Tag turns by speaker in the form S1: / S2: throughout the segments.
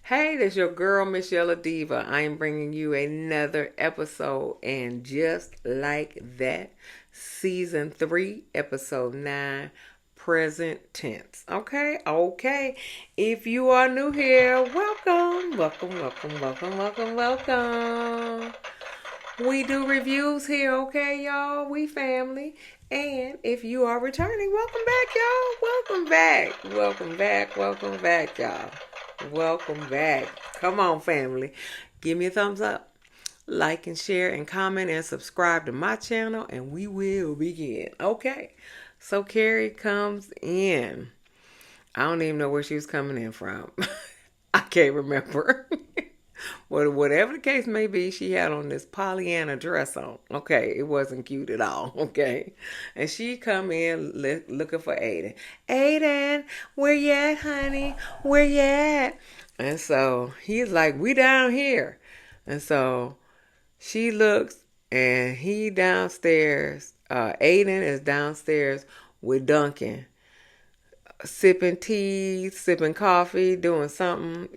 S1: Hey, this your girl, msyelladiva. I am bringing you another episode, and just like that, season 3, episode 9, present tense. Okay. If you are new here, welcome. We do reviews here, okay, y'all? We family. And if you are returning, welcome back, y'all. Welcome back, y'all. Welcome back. Come on, family. Give me a thumbs up. Like and share and comment and subscribe to my channel, and we will begin. Okay. So Carrie comes in. I don't even know where she was coming in from. I can't remember. Well, whatever the case may be, she had on this Pollyanna dress on. Okay, it wasn't cute at all. Okay, and she come in looking for Aiden. Aiden, where you at, honey? Where you at? And so he's like, we down here. And so she looks, and he downstairs. Aiden is downstairs with Duncan, sipping tea, sipping coffee, doing something,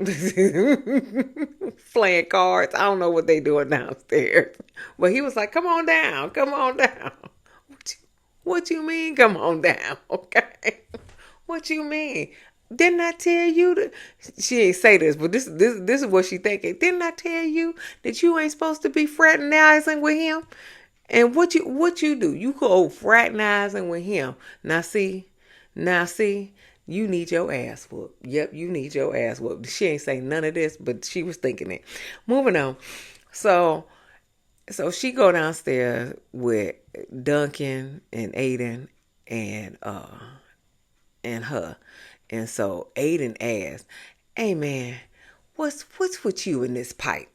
S1: playing cards. I don't know what they doing downstairs. But he was like, come on down. What you mean, come on down? Okay. What you mean? Didn't I tell you that? She ain't say this, but this is what she thinking. Didn't I tell you that you ain't supposed to be fraternizing with him? And what you do? You go fraternizing with him. Now see, you need your ass whooped. Yep, you need your ass whooped. She ain't say none of this, but she was thinking it. Moving on. So she go downstairs with Duncan and Aiden and her. And so Aiden asked, hey man, what's with you in this pipe?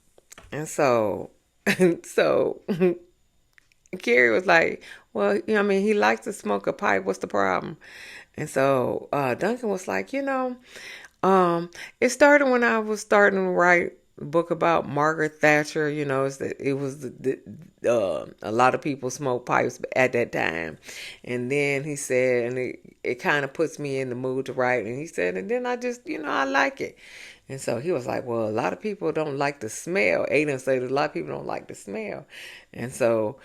S1: And so Carrie was like, well, he likes to smoke a pipe. What's the problem? And so Duncan was like, it started when I was starting to write a book about Margaret Thatcher. A lot of people smoked pipes at that time. And then he said, and it kind of puts me in the mood to write. And he said, and then I just, I like it. And so he was like, well, a lot of people don't like the smell. Aiden said a lot of people don't like the smell. And so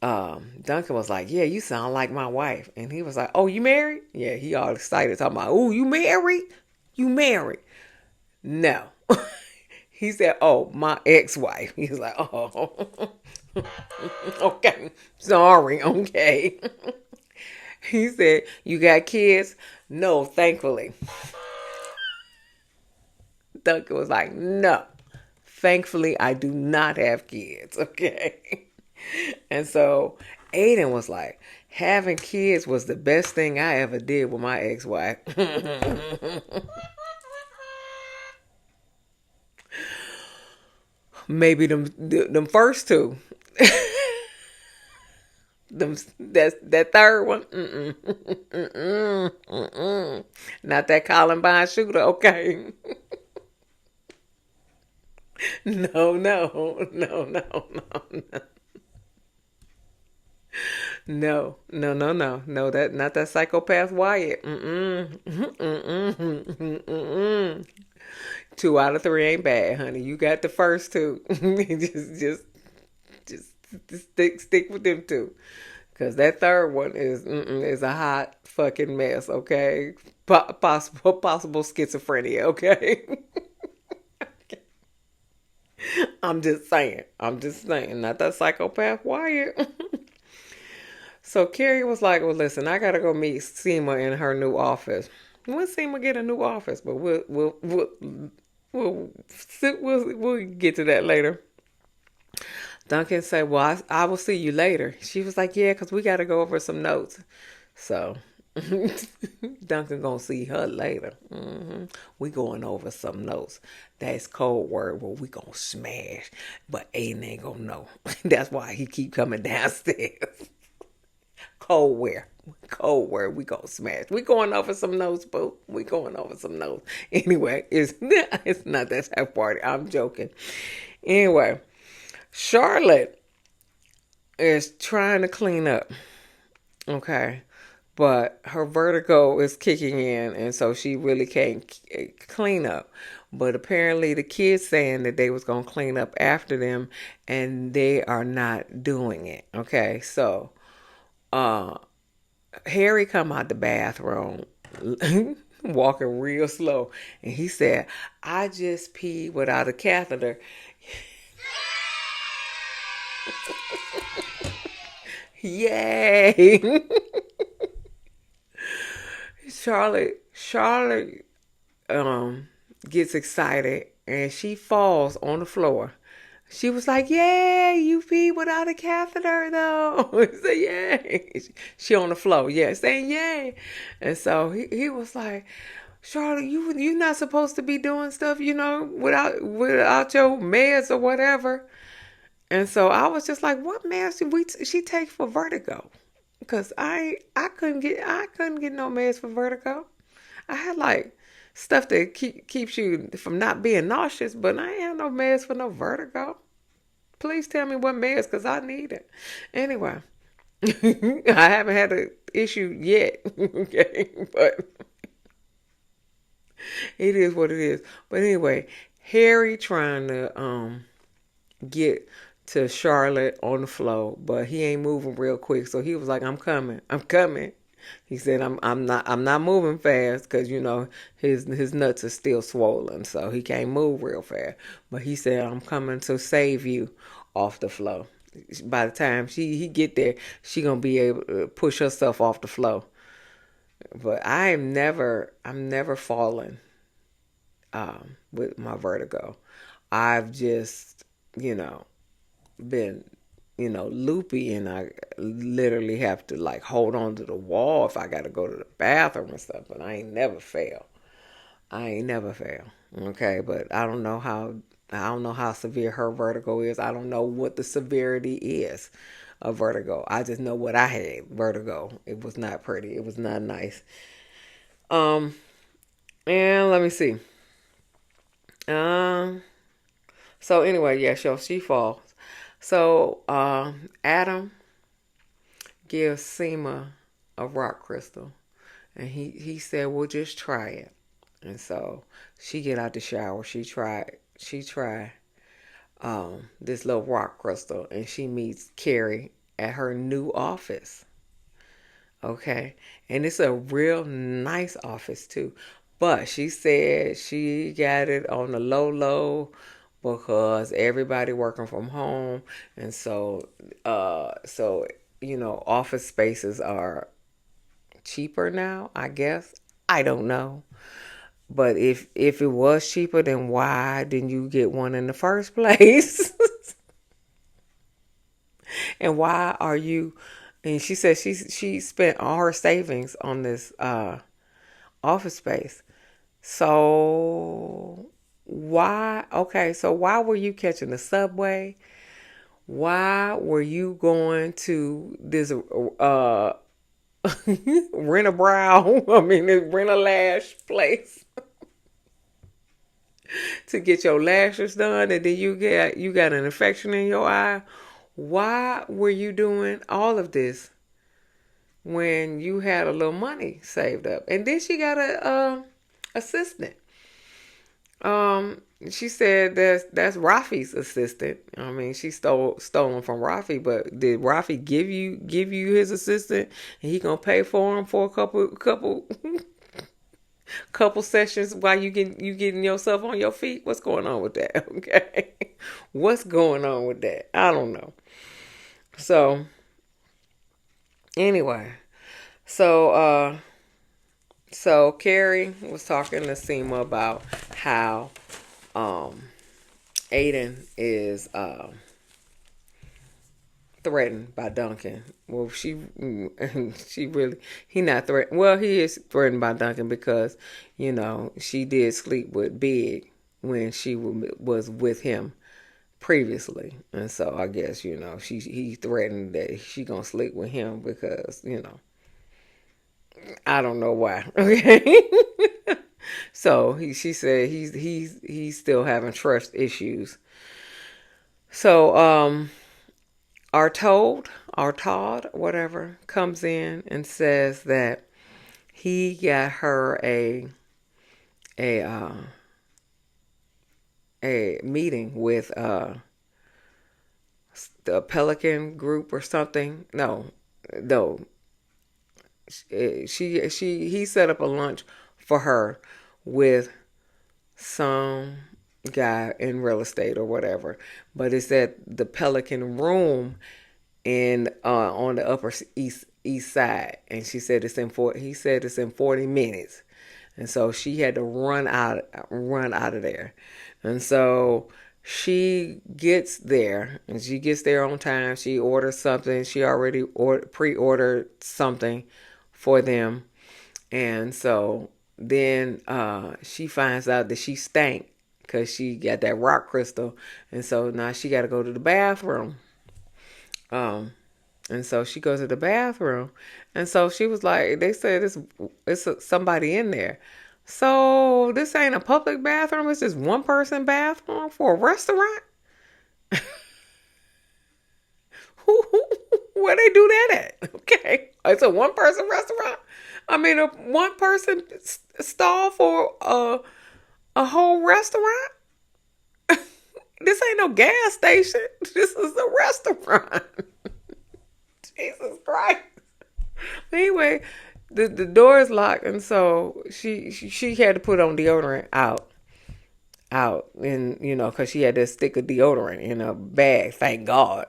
S1: Duncan was like, yeah, you sound like my wife. And he was like, oh, you married? Yeah, he all excited talking about, oh, you married? You married? No. He said, oh, my ex-wife. He was like, oh, okay, sorry, okay. He said, you got kids? No, thankfully. Duncan was like, no, thankfully I do not have kids, okay? And so Aiden was like, having kids was the best thing I ever did with my ex-wife. Maybe them first two. That third one. Not that Columbine shooter, okay? No. No, that not that psychopath Wyatt. 2 out of 3 ain't bad, honey. You got the first two. just stick with them two, cause that third one is a hot fucking mess. Okay, possible schizophrenia. Okay. I'm just saying. Not that psychopath Wyatt. So Carrie was like, well, listen, I gotta go meet Seema in her new office. When Seema get a new office, but we'll get to that later. Duncan said, well, I will see you later. She was like, yeah, because we got to go over some notes. So Duncan gonna see her later. We going over some notes. That's code word where we gonna smash, but Aiden ain't gonna know. That's why he keep coming downstairs. Cold word, we gonna smash. We going over some notes, boo. We going over some notes. Anyway, it's not that type of party. I'm joking. Anyway, Charlotte is trying to clean up. Okay. But her vertigo is kicking in, and so she really can't clean up. but apparently the kids saying that they was gonna clean up after them, and they are not doing it. Okay, so uh, Harry come out the bathroom, walking real slow, and he said, "I just peed without a catheter." Yay! Charlotte gets excited and she falls on the floor. She was like, "Yay, you pee without a catheter though." Say yay. She on the floor, yeah, saying yay. And so he was like, "Charlotte, you not supposed to be doing stuff, without your meds or whatever." And so I was just like, "What meds did she take for vertigo?" Because I couldn't get no meds for vertigo. I had like stuff that keeps you from not being nauseous, but I ain't have no meds for no vertigo. Please tell me what meds, because I need it. Anyway, I haven't had an issue yet. Okay, but it is what it is. But anyway, Harry trying to get to Charlotte on the floor, but he ain't moving real quick. So he was like, "I'm coming, I'm coming." He said, I'm not moving fast because his nuts are still swollen, so he can't move real fast. But he said, "I'm coming to save you off the floor." By the time he get there, she gonna be able to push herself off the floor. But I'm never fallen with my vertigo. I've just been loopy, and I literally have to like hold on to the wall if I got to go to the bathroom and stuff. But I ain't never fail. I ain't never fail. Okay, but I don't know how severe her vertigo is. I don't know what the severity is of vertigo. I just know what I had, vertigo. It was not pretty. It was not nice. Um, and let me see. Um, so anyway, yeah, so she falls. So Adam gives Seema a rock crystal, and he said, "Well, just try it." And so she get out the shower. She tried this little rock crystal, and she meets Carrie at her new office. Okay, and it's a real nice office too. But she said she got it on the low low because everybody working from home, and so office spaces are cheaper now, I guess. I don't know. But if it was cheaper, then why didn't you get one in the first place? And why are you? And she said she spent all her savings on this office space. So why? Okay, so why were you catching the subway? Why were you going to this rent a brow? I mean, this rent a lash place to get your lashes done, and then you got an infection in your eye. Why were you doing all of this when you had a little money saved up? And then she got a assistant. She said that's Rafi's assistant. I mean, she stolen from Rafi, but did Rafi give you his assistant, and he gonna pay for him for a couple sessions while you getting yourself on your feet? What's going on with that? Okay, what's going on with that? I don't know. So anyway, so Carrie was talking to Seema about how um Aiden is threatened by Duncan. Well, she really, he not threatened. Well, he is threatened by Duncan because she did sleep with Big when she was with him previously, and so I guess he threatened that she gonna sleep with him because I don't know why. Okay. So she said he's still having trust issues. So our Todd, whatever, comes in and says that he got her a a meeting with the Pelican group or something. No, he set up a lunch for her with some guy in real estate or whatever, but it's at the Pelican room in on the upper east side, and she said he said it's in 40 minutes, and so she had to run out of there, and so she gets there, and she gets there on time. She orders something. She already pre-ordered something for them, and so then she finds out that she stank because she got that rock crystal, and so now she got to go to the bathroom. Um, and so she goes to the bathroom, and so she was like, they said it's somebody in there. So this ain't a public bathroom. It's just one person bathroom for a restaurant. Where they do that at? Okay, it's a one person restaurant. I mean, a one person stall for a whole restaurant. This ain't no gas station. This is a restaurant. Jesus Christ. Anyway, the door is locked, and so she had to put on deodorant out, and because she had this stick of deodorant in a bag. Thank God.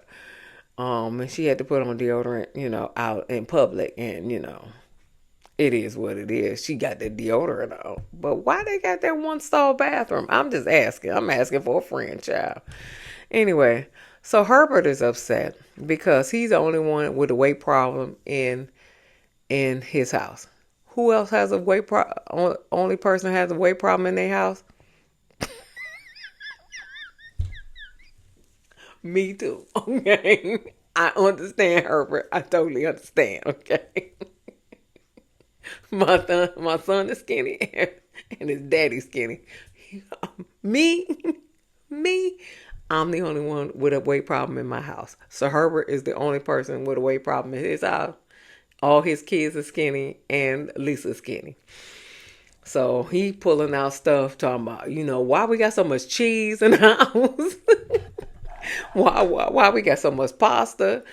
S1: And she had to put on deodorant, out in public, and it is what it is. She got the deodorant on, but why they got that one stall bathroom? I'm just asking. I'm asking for a friend, child. Anyway, so Herbert is upset because he's the only one with a weight problem in his house. Who else has a weight problem? Only person has a weight problem in their house? Me too. Okay. I understand, Herbert. I totally understand. Okay. My son is skinny and his daddy's skinny. Me, me, I'm the only one with a weight problem in my house. So Herbert is the only person with a weight problem in his house. All his kids are skinny and Lisa's skinny. So he pulling out stuff talking about, why we got so much cheese in the house. why we got so much pasta,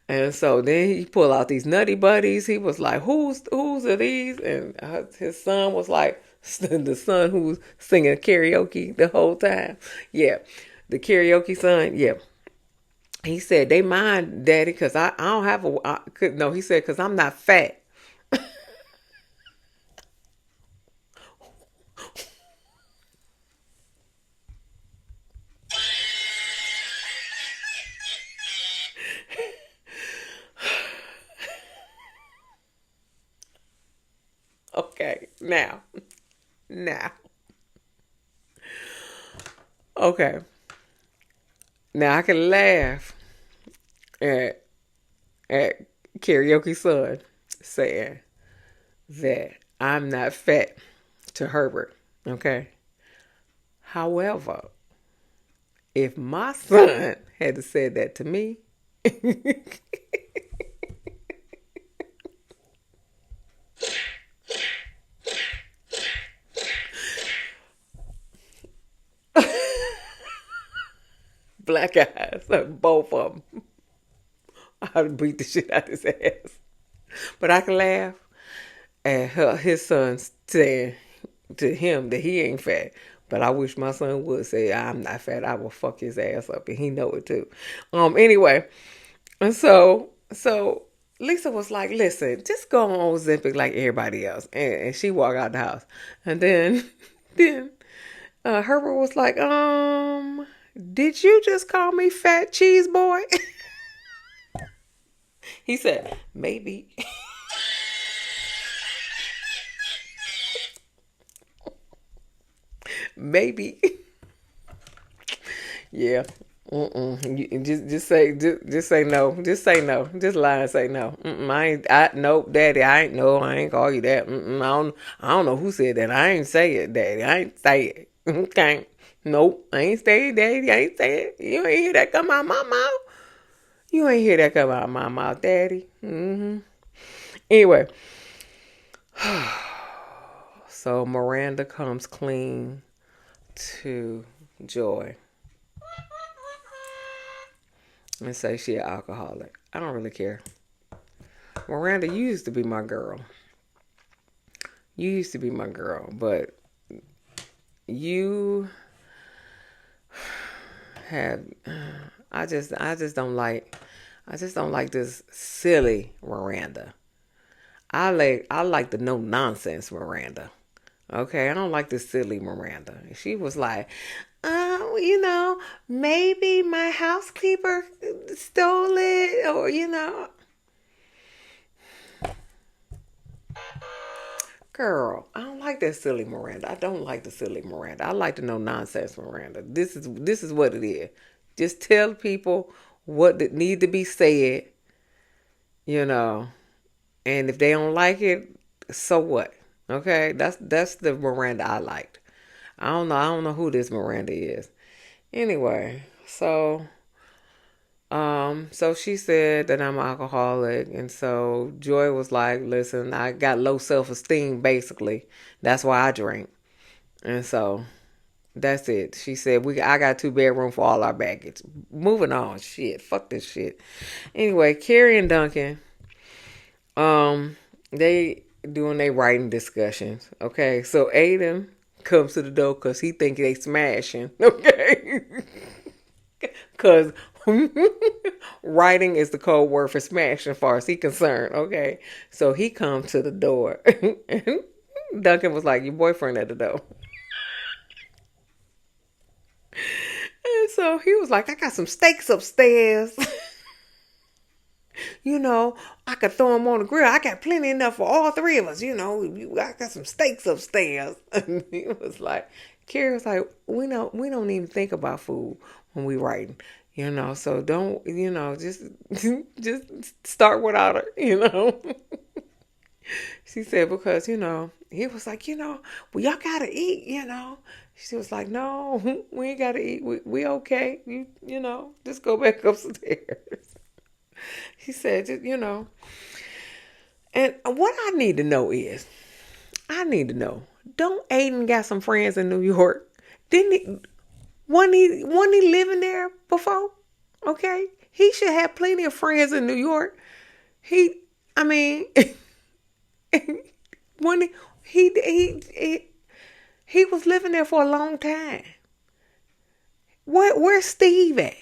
S1: And so then he pulled out these Nutty Buddies. He was like, who's are these? And his son was like, the son who was singing karaoke the whole time. Yeah, the karaoke son, yeah. He said, they mine, Daddy, because I don't have no, he said, because I'm not fat. Okay, now. Okay. Now I can laugh at karaoke son saying that I'm not fat to Herbert. Okay. However, if my son had said that to me, black eyes, both of them, I'd beat the shit out of his ass. But I can laugh at his son saying to him that he ain't fat. But I wish my son would say, I'm not fat. I will fuck his ass up. And he know it too. Anyway. And so Lisa was like, listen, just go on Ozempic like everybody else. And she walked out the house. And then Herbert was like, did you just call me fat cheese boy? He said, maybe. Maybe. Yeah. Just say no. Just say no. Just lie and say no. Nope, Daddy. I ain't call you that. I don't know who said that. I ain't say it, Daddy. I ain't say it. Okay. Nope. I ain't say it, Daddy. I ain't say it. You ain't hear that come out my mouth. You ain't hear that come out my mouth, Daddy. Anyway. So Miranda comes clean to Joy and say she an alcoholic. I don't really care. Miranda, you used to be my girl. You used to be my girl, but you have I just don't like this silly Miranda. I like the no nonsense Miranda. Okay, I don't like this silly Miranda. She was like, maybe my housekeeper stole it, or Girl, I don't like that silly Miranda. I don't like the silly Miranda. I like the no nonsense Miranda. This is what it is. Just tell people what need to be said, you know. And if they don't like it, so what? Okay? That's the Miranda I liked. I don't know who this Miranda is. Anyway, so she said that I'm an alcoholic, and so Joy was like, listen, I got low self-esteem, basically. That's why I drink. And so that's it. She said, I got 2 bedroom for all our baggage. Moving on. Shit. Fuck this shit. Anyway, Carrie and Duncan, they doing their writing discussions. Okay. So Aiden comes to the door because he think they smashing. Okay. Because writing is the code word for smashing as far as he concerned. Okay. So he comes to the door. And Duncan was like, your boyfriend at the door. And so he was like, I got some steaks upstairs. I could throw them on the grill. I got plenty enough for all 3 of us. I got some steaks upstairs. And he was like, Carrie was like, we don't even think about food when we writing. So don't, just start without her, She said, because, he was like, well, y'all gotta eat, She was like, no, we ain't gotta eat. We okay. Just go back upstairs. She said, and what I need to know is, don't Aiden got some friends in New York? Wasn't he living there before? Okay. He should have plenty of friends in New York. When he was living there for a long time. Where's Steve at?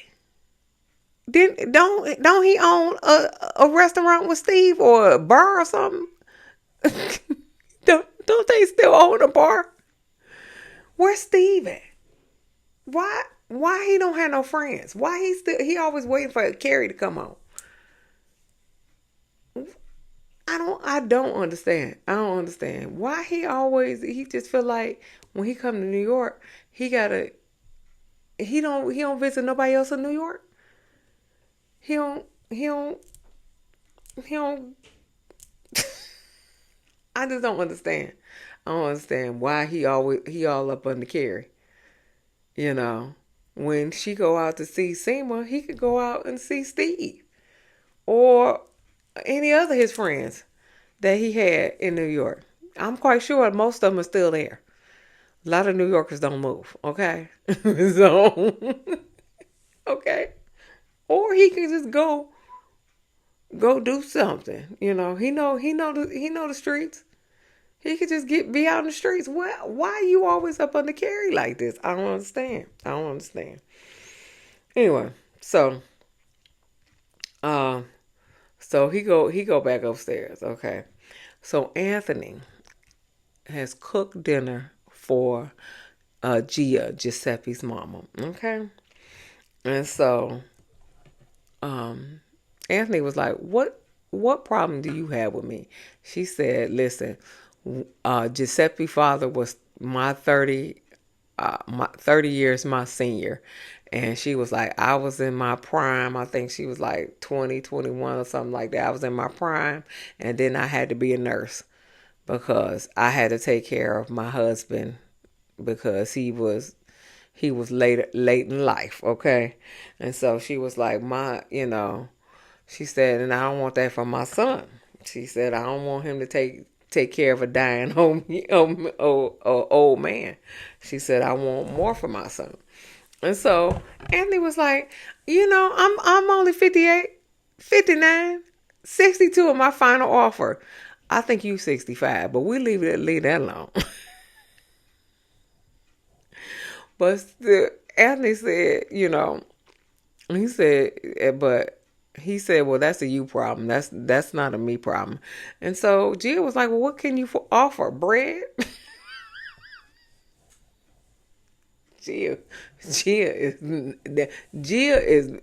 S1: Don't he own a restaurant with Steve or a bar or something? don't they still own a bar? Where's Steve at? Why he don't have no friends? Why he always waiting for Carrie to come home? I don't understand. I don't understand why he just feel like when he come to New York, he don't visit nobody else in New York. He don't I just don't understand. I don't understand why he all up under Carrie. When she go out to see Seema, he could go out and see Steve or any other his friends that he had in New York. I'm quite sure most of them are still there. A lot of New Yorkers don't move. Okay, so okay, or he can just go do something. He know the streets. He could just be out in the streets. Why are you always up under Carrie like this? I don't understand. Anyway, so he go back upstairs. Okay, so Anthony has cooked dinner for Gia, Giuseppe's mama. Okay, and so Anthony was like, "What problem do you have with me?" She said, "Listen, Giuseppe father was my 30 years my senior." And she was like, I was in my prime. I think she was like 20, 21 or something like that. I was in my prime. And then I had to be a nurse because I had to take care of my husband because he was late in life. Okay. And so she was like, she said, and I don't want that for my son. She said, I don't want him to take care of a dying old man. She said, I want more for my son. And so Anthony was like, I'm only 58, 59, 62 in my final offer. I think you 65, but we leave that alone. But still, Anthony said, he said, but he said, well, that's a you problem. That's not a me problem. And so Gia was like, well, what can you offer? Bread? Gia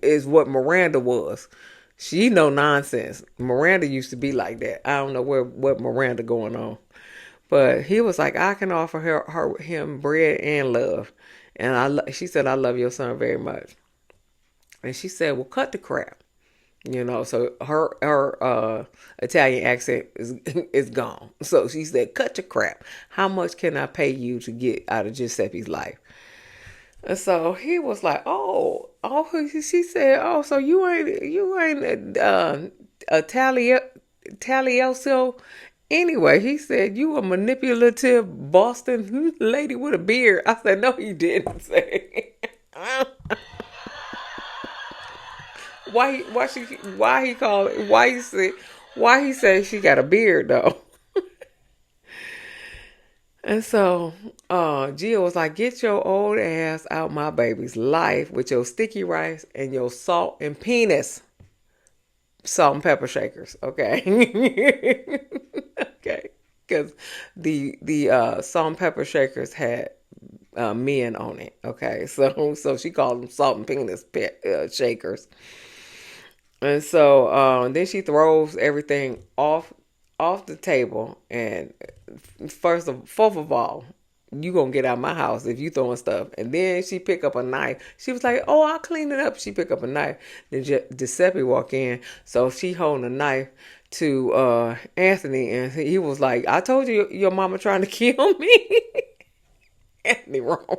S1: is what Miranda was. She no nonsense. Miranda used to be like that. I don't know what Miranda going on, but he was like, I can offer him bread and love, and she said, I love your son very much, and she said, well, cut the crap. So her Italian accent is gone. So she said, cut the crap. How much can I pay you to get out of Giuseppe's life? And so he was like, oh, she said, oh, so you ain't a talioso anyway. He said, you a manipulative Boston lady with a beard. I said, no, he didn't say. Why he said she got a beard though? And so Gia was like, get your old ass out my baby's life with your sticky rice and your salt and penis salt and pepper shakers, okay? Okay, because the salt and pepper shakers had men on it, okay? So she called them salt and penis shakers. And so then she throws everything off the table, and fourth of all, you gonna get out of my house if you throwing stuff. And then she pick up a knife. She was like, oh, I'll clean it up. She pick up a knife. Then Giuseppe walk in, so she holding a knife to Anthony, and he was like, I told you your mama trying to kill me. Anthony wrong.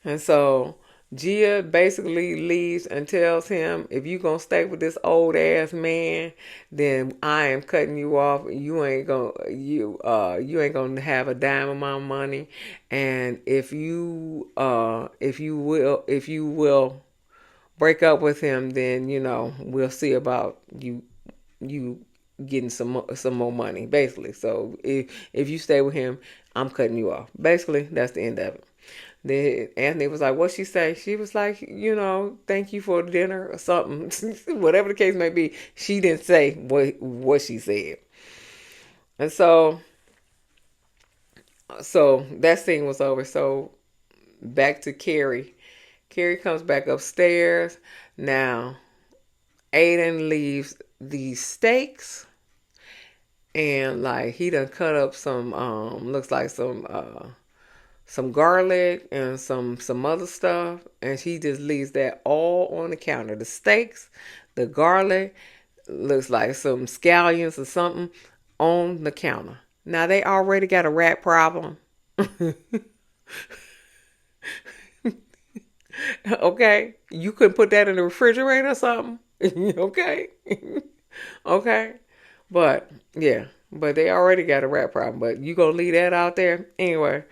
S1: And so Gia basically leaves and tells him, if you gonna stay with this old ass man, then I am cutting you off. You ain't gonna have a dime of my money. And if you will break up with him, then we'll see about you getting some more money, basically. So if you stay with him, I'm cutting you off. Basically, that's the end of it. Then Anthony was like, what'd she say? She was like, thank you for dinner or something. Whatever the case may be, she didn't say what she said. And so that scene was over. So back to Carrie. Carrie comes back upstairs. Now, Aiden leaves these steaks. And like he done cut up some, looks like some garlic and some other stuff, and she just leaves that all on the counter. The steaks, the garlic, looks like some scallions or something on the counter. Now they already got a rat problem. Okay, you couldn't put that in the refrigerator or something. Okay. Okay, but yeah, but they already got a rat problem, but you gonna leave that out there anyway.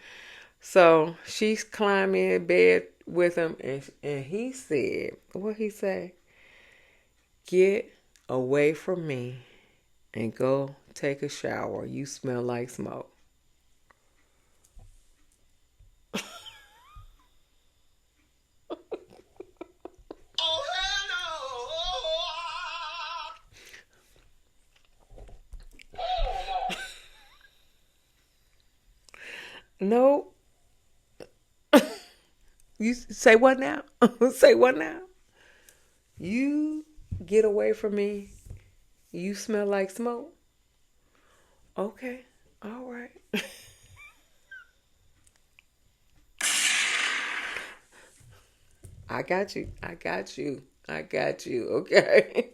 S1: So she's climbing in bed with him, and he said, what he say? Get away from me and go take a shower. You smell like smoke. No. You say what now? Say what now? You get away from me. You smell like smoke. Okay. All right. I got you. Okay.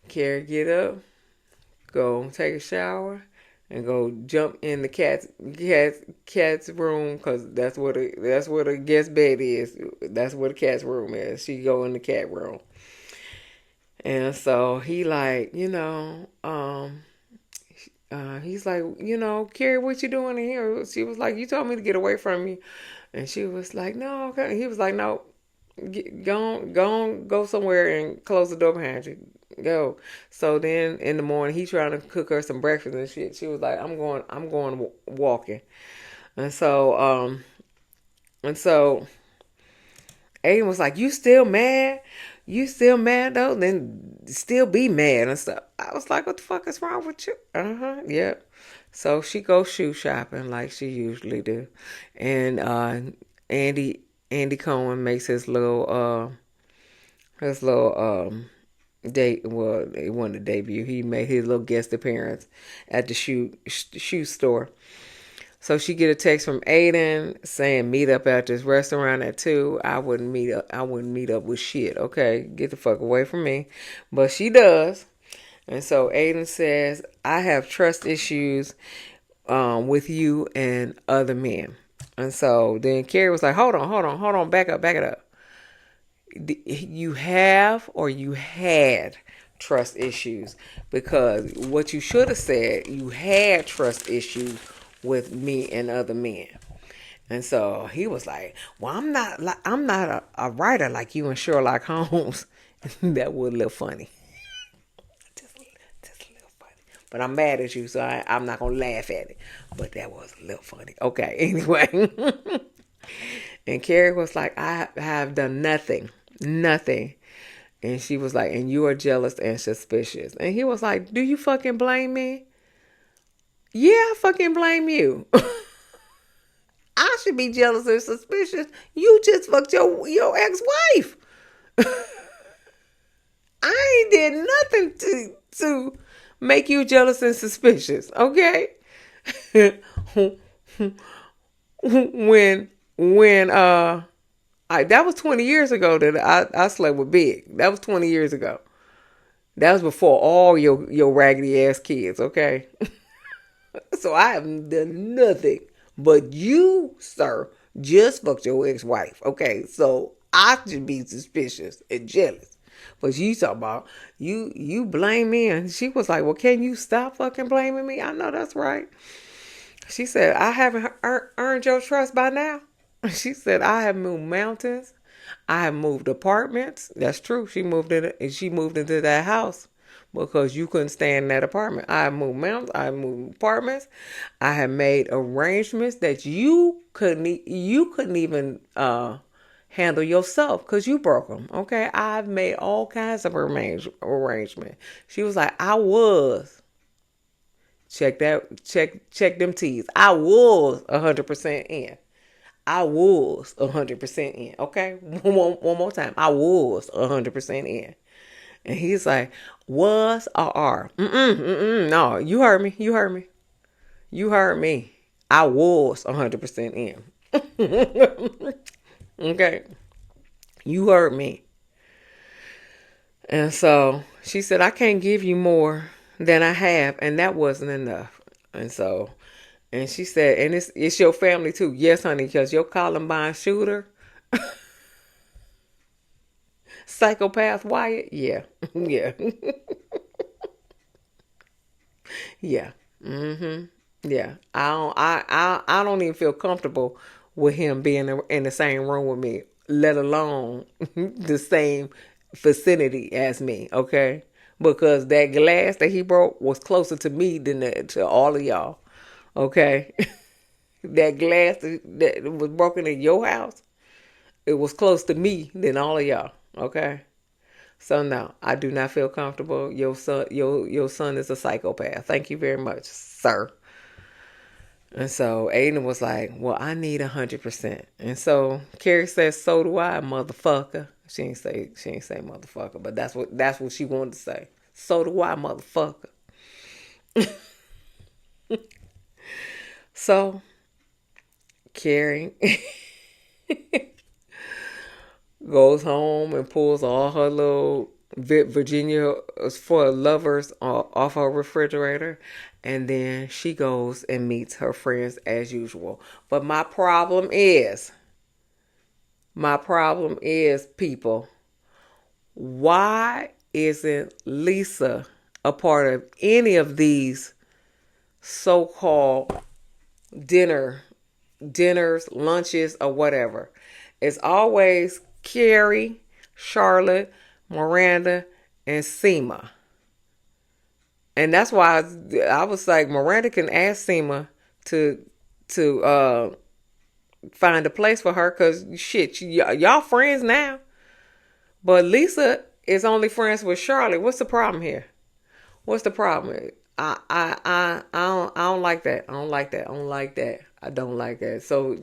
S1: Carrie, get up. Go take a shower. And go jump in the cat's room, because that's where the guest bed is. That's where the cat's room is. She go in the cat room. And so he like, he's like, Carrie, what you doing in here? She was like, you told me to get away from you. And she was like, no, okay. He was like, no, go somewhere and close the door behind you. Go. So then in the morning, he trying to cook her some breakfast and shit. She was like, I'm going walking. And so Aiden was like, you still mad? You still mad though? Then still be mad and stuff. I was like, what the fuck is wrong with you? Yep. So she goes shoe shopping like she usually do, and Andy Andy Cohen makes his little date. Well, it wasn't a debut. He made his little guest appearance at the shoe store. So she get a text from Aiden saying meet up at this restaurant at 2. I wouldn't meet up. I wouldn't meet up with shit. Okay, get the fuck away from me. But she does. And so Aiden says, I have trust issues with you and other men. And so then Carrie was like, hold on, back it up. You have or you had trust issues, because what you should have said, you had trust issues with me and other men. And so he was like, well, I'm not a writer like you and Sherlock Holmes. That would look funny. Just a little funny. But I'm mad at you, so I'm not going to laugh at it. But that was a little funny. Okay, anyway. And Carrie was like, I have done nothing. Nothing. And she was like, and you are jealous and suspicious. And he was like, do you fucking blame me? Yeah, I fucking blame you. I should be jealous and suspicious. You just fucked your ex-wife. I ain't did nothing to make you jealous and suspicious, okay? when that was 20 years ago that I slept with Big. That was 20 years ago. That was before all your raggedy ass kids, okay? So I haven't done nothing. But you, sir, just fucked your ex-wife, okay? So I should be suspicious and jealous. But you talking about, you blame me. And she was like, well, can you stop fucking blaming me? I know that's right. She said, I haven't earned your trust by now. She said, I have moved mountains. I have moved apartments. That's true. She moved into that house because you couldn't stay in that apartment. I have moved mountains. I have moved apartments. I have made arrangements that you couldn't even handle yourself because you broke them. Okay, I've made all kinds of arrangement. She was like, I was. Check them T's. I was 100% in. I was 100% in. Okay, one more time. I was 100% in. And he's like, was or are? No, you heard me. You heard me. I was 100% in. Okay, you heard me. And so she said, I can't give you more than I have, and that wasn't enough. And she said, and it's your family too. Yes, honey, because your Columbine shooter, psychopath Wyatt, yeah, yeah, yeah, yeah. I don't even feel comfortable with him being in the same room with me, let alone the same vicinity as me. Okay, because that glass that he broke was closer to me than to all of y'all. Okay. That glass that was broken in your house, it was close to me than all of y'all. Okay. So no, I do not feel comfortable. Your son is a psychopath. Thank you very much, sir. And so Aiden was like, well, I need 100%. And so Carrie says, so do I, motherfucker. She ain't say motherfucker, but that's what she wanted to say. So do I, motherfucker. So Carrie goes home and pulls all her little Virginia for lovers off her refrigerator. And then she goes and meets her friends as usual. But my problem is, people, why isn't Lisa a part of any of these so-called dinners, lunches, or whatever. It's always Carrie, Charlotte, Miranda, and Seema. And that's why I was like, Miranda can ask Seema to find a place for her, because shit, y'all friends now. But Lisa is only friends with Charlotte. What's the problem here? What's the problem? I don't like that. I don't like that. I don't like that. I don't like that. So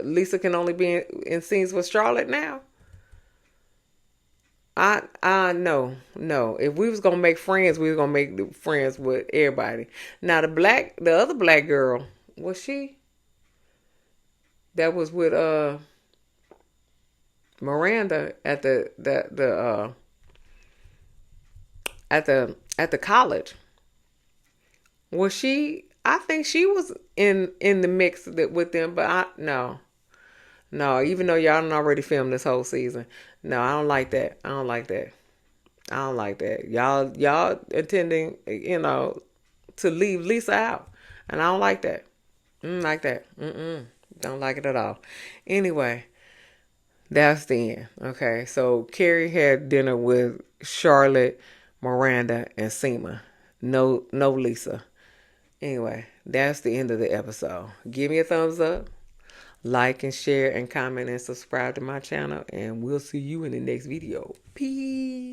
S1: Lisa can only be in scenes with Charlotte now. No. If we was gonna make friends, we was gonna make friends with everybody. Now the other black girl, was she? That was with Miranda at the college. Was she? I think she was in the mix with them, but no. Even though y'all done already filmed this whole season, no, I don't like that. I don't like that. I don't like that. Y'all intending, to leave Lisa out, and I don't like that. Like that. Don't like it at all. Anyway, that's the end. Okay, so Carrie had dinner with Charlotte, Miranda, and Seema. No Lisa. Anyway, that's the end of the episode. Give me a thumbs up, like and share and comment and subscribe to my channel, and we'll see you in the next video. Peace.